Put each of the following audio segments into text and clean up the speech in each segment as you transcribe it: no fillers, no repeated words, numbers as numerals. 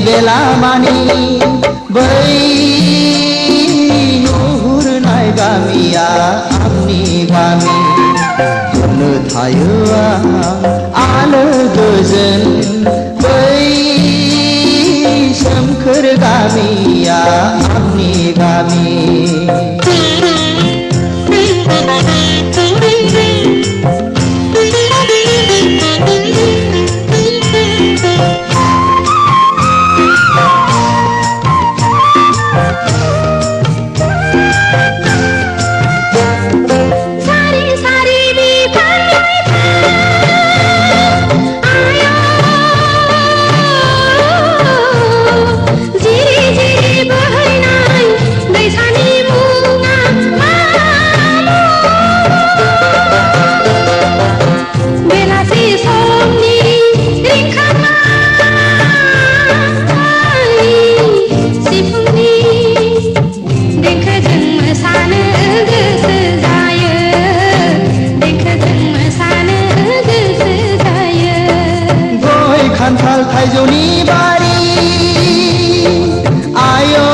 बेला मानि बै नुहुरनाय गामिया आंनि गामि होनो थायो आलो गोजोन बै सोमखोर गामिया आंनि गामि खान्थाल थाइजौनि बारि आयो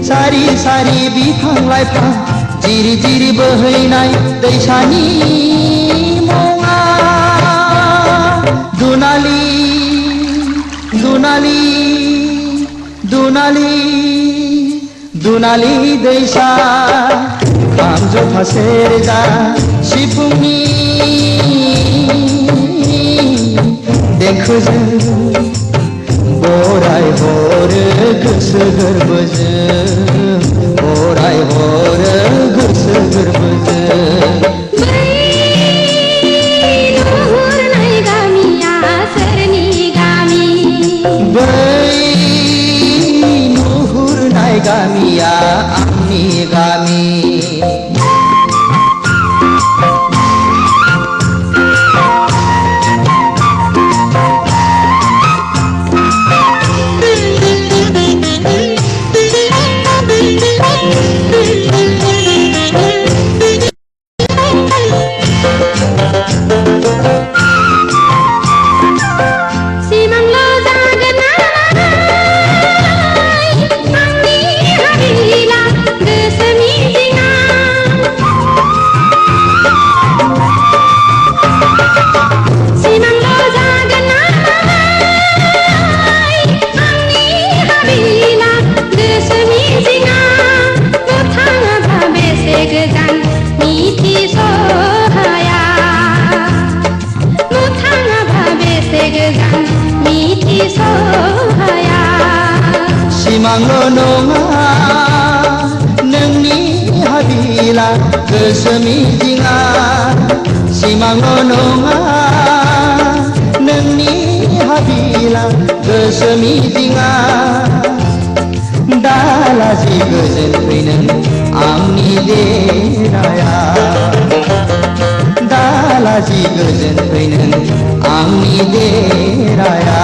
सारि सारि बिफां लाइफां जिरि जिरि बोहैनाय दैसानि मुङा दुनालि दुनालि दुनालि दुनालि दैसा खाम जथा सेरजा सिफुंनि देंखोजों बराय हरो गोसो गोरबोजों बराय हरो गोसो गोरबोजों नुहुरनाय गामिया सोरनि गामि बै नुहुरनाय गामिया आंनि गामि सिमांल' नङा नोंनि हाबिला गोसो मिजिङा सिमांल' नङा नोंनि हाबिला गोसो मिजिङा दालाजि गोजोन फैनो आंनि देराया दालाजि गोजोन फैनो आंनि देराया